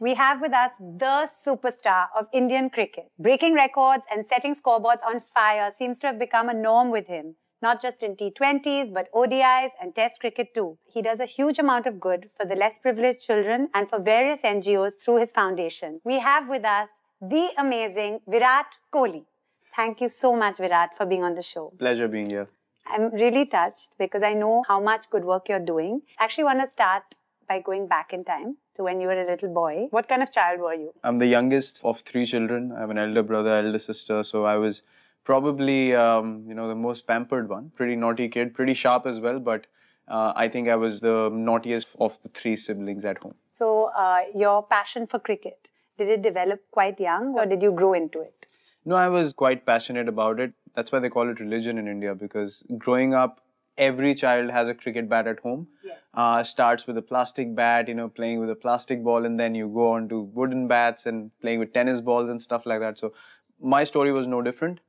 we have with us the superstar of Indian cricket. Breaking records and setting scoreboards on fire seems to have become a norm with him. Not just in T20s, but ODIs and Test cricket too. He does a huge amount of good for the less privileged children and for various NGOs through his foundation. We have with us the amazing Virat Kohli. Thank you so much, Virat, for being on the show. Pleasure being here. I'm really touched because I know how much good work you're doing. I actually want to start by going back in time to when you were a little boy. What kind of child were you? I'm the youngest of 3 children. I have an elder brother, elder sister, so I was probably, the most pampered one. Pretty naughty kid, pretty sharp as well, but I think I was the naughtiest of the 3 siblings at home. So your passion for cricket, did it develop quite young or did you grow into it? No, I was quite passionate about it. That's why they call it religion in India, because growing up, every child has a cricket bat at home. Yes. Starts with a plastic bat, playing with a plastic ball, and then you go on to wooden bats and playing with tennis balls and stuff like that. So my story was no different.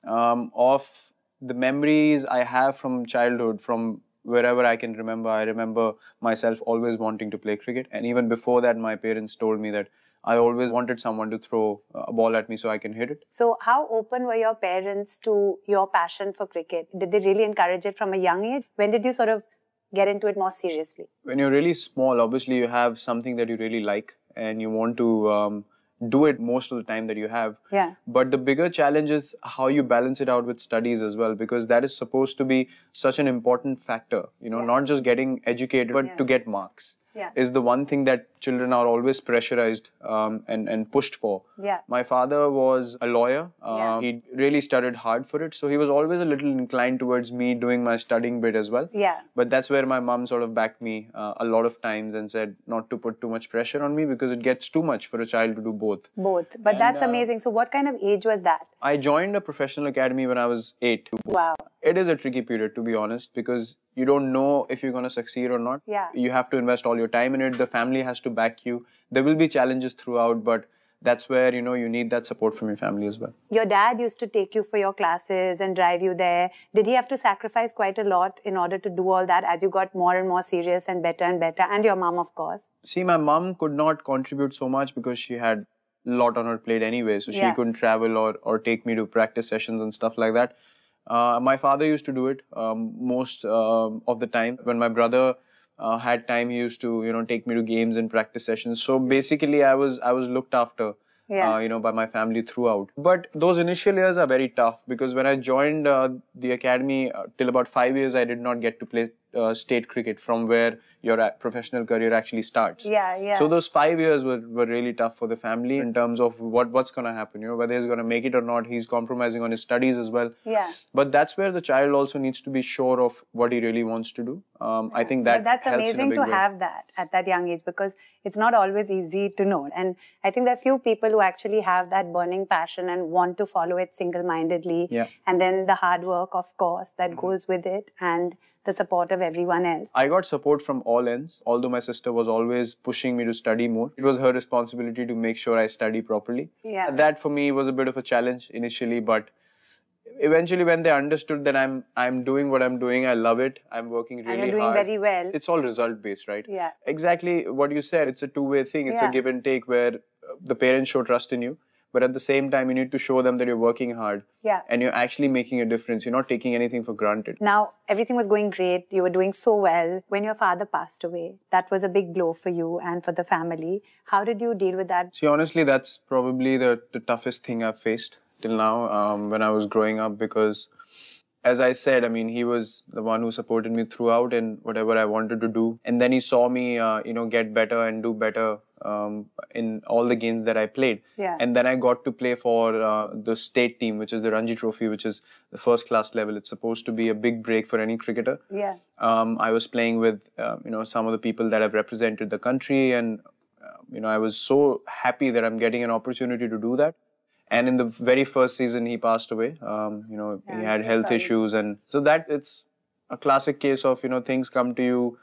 Of the memories I have from childhood, from wherever I can remember, I remember myself always wanting to play cricket. And even before that, my parents told me that I always wanted someone to throw a ball at me so I can hit it. So how open were your parents to your passion for cricket? Did they really encourage it from a young age? When did you sort of get into it more seriously? When you're really small, obviously you have something that you really like and you want to do it most of the time that you have. Yeah. But the bigger challenge is how you balance it out with studies as well, because that is supposed to be such an important factor, not just getting educated, but to get marks. Yeah. Is the one thing that children are always pressurized and pushed for. Yeah. My father was a lawyer. He really studied hard for it. So he was always a little inclined towards me doing my studying bit as well. Yeah. But that's where my mom sort of backed me a lot of times and said not to put too much pressure on me because it gets too much for a child to do both. Both. But that's amazing. So what kind of age was that? I joined a professional academy when I was 8. Wow. It is a tricky period, to be honest, because you don't know if you're going to succeed or not. Yeah. You have to invest all your time in it. The family has to back you. There will be challenges throughout, but that's where, you need that support from your family as well. Your dad used to take you for your classes and drive you there. Did he have to sacrifice quite a lot in order to do all that as you got more and more serious and better? And your mom, of course? See, my mom could not contribute so much because she had a lot on her plate anyway. So she couldn't travel or take me to practice sessions and stuff like that. My father used to do it most of the time. When my brother had time, he used to, take me to games and practice sessions. So basically, I was looked after, by my family throughout. But those initial years are very tough because when I joined the academy, till about 5 years, I did not get to play state cricket from where your professional career actually starts. So those 5 years were really tough for the family in terms of what's going to happen, whether he's going to make it or not. He's compromising on his studies as well. But that's where the child also needs to be sure of what he really wants to do. I think that's amazing to have that at that young age because it's not always easy to know. And I think there are few people who actually have that burning passion and want to follow it single-mindedly. And then the hard work, of course, that goes with it and the support of everyone else. I got support from all ends, although my sister was always pushing me to study more. It was her responsibility to make sure I study properly. That for me was a bit of a challenge initially, but eventually when they understood that I'm doing what I'm doing, I love it, I'm working really hard. And you're doing very well. It's all result based, right? Yeah. Exactly what you said, it's a two-way thing. It's a give and take where the parents show trust in you. But at the same time, you need to show them that you're working hard and you're actually making a difference. You're not taking anything for granted. Now, everything was going great. You were doing so well. When your father passed away, that was a big blow for you and for the family. How did you deal with that? See, honestly, that's probably the toughest thing I've faced till now when I was growing up because, as I said, he was the one who supported me throughout and whatever I wanted to do. And then he saw me, get better and do better in all the games that I played. And then I got to play for the state team, which is the Ranji Trophy, which is the first class level. It's supposed to be a big break for any cricketer. I was playing with, some of the people that have represented the country and, I was so happy that I'm getting an opportunity to do that. And in the very first season, he passed away. He had health issues. And so it's a classic case of, things come to you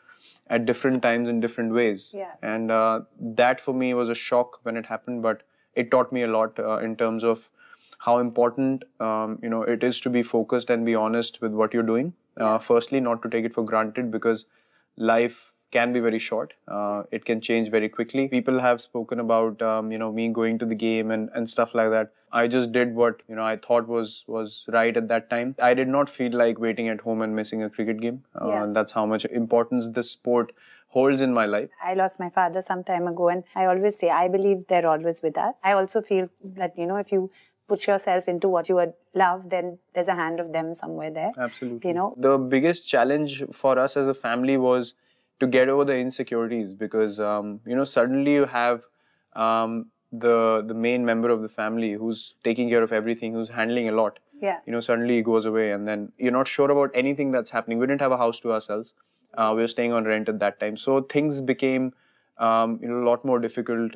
at different times in different ways. And that for me was a shock when it happened, but it taught me a lot in terms of how important, it is to be focused and be honest with what you're doing. Firstly, not to take it for granted because life can be very short. It can change very quickly. People have spoken about, me going to the game and stuff like that. I just did what, I thought was right at that time. I did not feel like waiting at home and missing a cricket game. That's how much importance this sport holds in my life. I lost my father some time ago, and I always say, I believe they're always with us. I also feel that, if you put yourself into what you love, then there's a hand of them somewhere there. Absolutely. The biggest challenge for us as a family was to get over the insecurities because, suddenly you have the main member of the family who's taking care of everything, who's handling a lot. Yeah. Suddenly he goes away and then you're not sure about anything that's happening. We didn't have a house to ourselves. We were staying on rent at that time. So things became a lot more difficult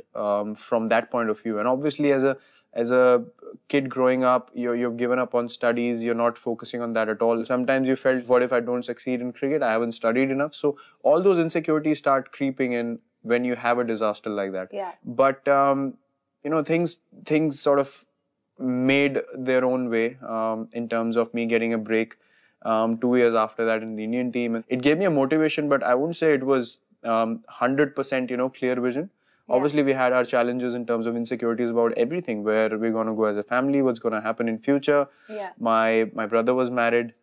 from that point of view. And obviously as a kid growing up, you've given up on studies, you're not focusing on that at all. Sometimes you felt, what if I don't succeed in cricket? I haven't studied enough. So all those insecurities start creeping in when you have a disaster like that. Yeah. But, things sort of made their own way in terms of me getting a break 2 years after that in the Indian team. It gave me a motivation, but I wouldn't say it was 100%, clear vision. Yeah. Obviously, we had our challenges in terms of insecurities about everything, where we're going to go as a family, what's going to happen in future. Yeah. My brother was married,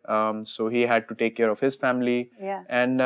so he had to take care of his family. Yeah. And,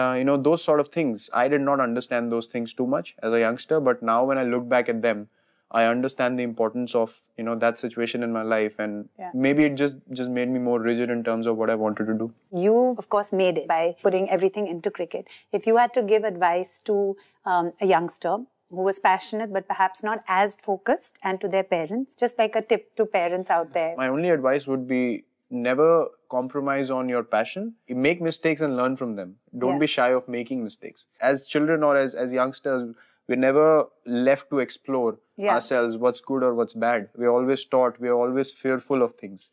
those sort of things. I did not understand those things too much as a youngster, but now when I look back at them, I understand the importance of, that situation in my life, and maybe it just made me more rigid in terms of what I wanted to do. You, of course, made it by putting everything into cricket. If you had to give advice to a youngster who was passionate but perhaps not as focused, and to their parents, just like a tip to parents out there. My only advice would be never compromise on your passion. You make mistakes and learn from them. Don't be shy of making mistakes. As children or as youngsters, we're never left to explore ourselves, what's good or what's bad. We're always taught, we're always fearful of things,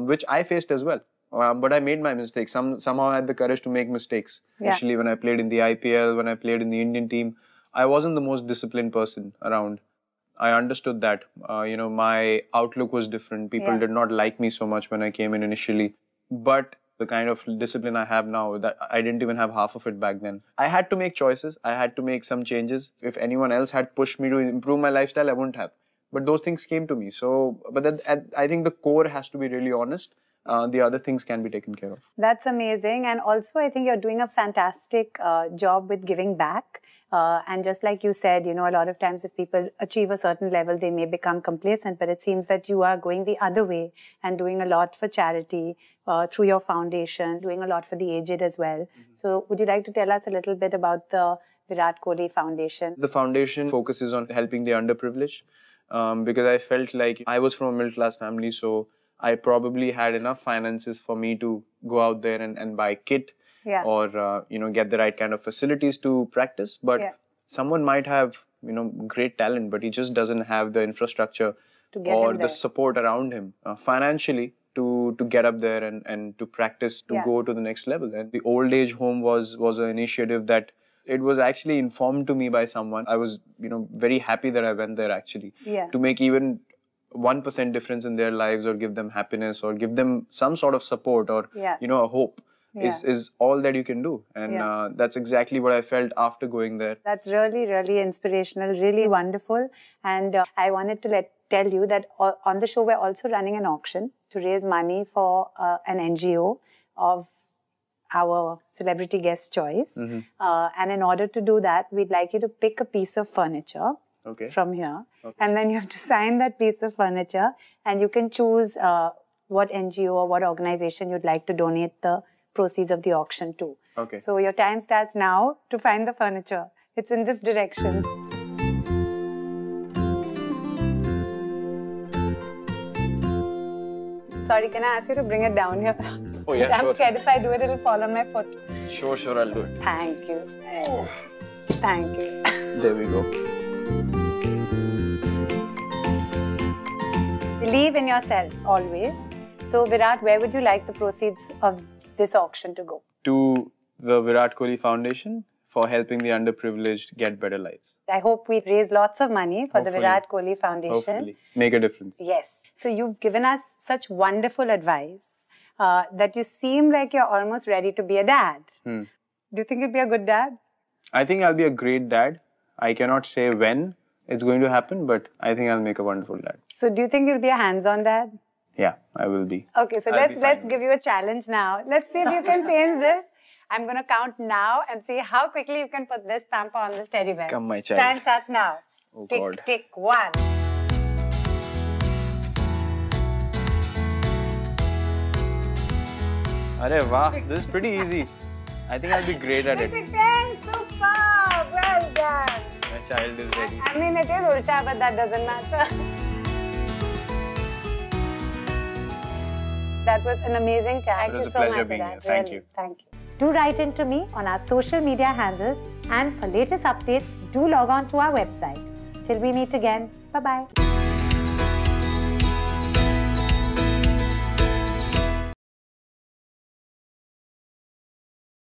which I faced as well. But I made my mistakes. Somehow I had the courage to make mistakes. Especially when I played in the IPL, when I played in the Indian team, I wasn't the most disciplined person around. I understood that, my outlook was different. People did not like me so much when I came in initially. But the kind of discipline I have now, that I didn't even have half of it back then. I had to make choices. I had to make some changes. If anyone else had pushed me to improve my lifestyle, I wouldn't have. But those things came to me. So, I think the core has to be really honest. The other things can be taken care of. That's amazing. And also, I think you're doing a fantastic job with giving back. And just like you said, a lot of times if people achieve a certain level, they may become complacent. But it seems that you are going the other way and doing a lot for charity through your foundation, doing a lot for the aged as well. Mm-hmm. So would you like to tell us a little bit about the Virat Kohli Foundation? The foundation focuses on helping the underprivileged because I felt like I was from a middle-class family, so I probably had enough finances for me to go out there and buy kit or, get the right kind of facilities to practice. But someone might have, great talent, but he just doesn't have the infrastructure or the support around him financially to get up there and to practice, to go to the next level. And the old age home was an initiative that it was actually informed to me by someone. I was, very happy that I went there actually to make even 1% difference in their lives, or give them happiness, or give them some sort of support, or a hope is all that you can do. And that's exactly what I felt after going there. That's really, really inspirational, really wonderful. And I wanted to tell you that on the show we're also running an auction to raise money for an NGO of our celebrity guest choice. Mm-hmm. And in order to do that, we'd like you to pick a piece of furniture from here. Okay. And then you have to sign that piece of furniture, and you can choose what NGO or what organization you'd like to donate the proceeds of the auction to. Okay. So your time starts now to find the furniture. It's in this direction. Sorry, can I ask you to bring it down here? Oh yeah, I'm scared if I do it, it'll fall on my foot. Sure, I'll do it. Thank you. Thank you. There we go. Believe in yourself, always. So, Virat, where would you like the proceeds of this auction to go? To the Virat Kohli Foundation for helping the underprivileged get better lives. I hope we raise lots of money for the Virat Kohli Foundation. Hopefully. Make a difference. Yes. So, you've given us such wonderful advice that you seem like you're almost ready to be a dad. Do you think you'd be a good dad? I think I'll be a great dad. I cannot say when it's going to happen, but I think I'll make a wonderful dad. So do you think you'll be a hands-on dad? Yeah, I will be. Okay, so let's give you a challenge now. Let's see if you can change this. I'm going to count now and see how quickly you can put this pamper on this teddy bear. Come, my child. Time starts now. Oh, tick, God. tick, 1. Arey wow, this is pretty easy. I think I'll be great at it. Tick, 10, super, well done. My child is ready. I mean, it is ulta, but that doesn't matter. That was an amazing chat. It was Thank you a so pleasure much being for here. that. Thank Really, you. Thank you. Do write in to me on our social media handles, and for latest updates, do log on to our website. Till we meet again, bye-bye.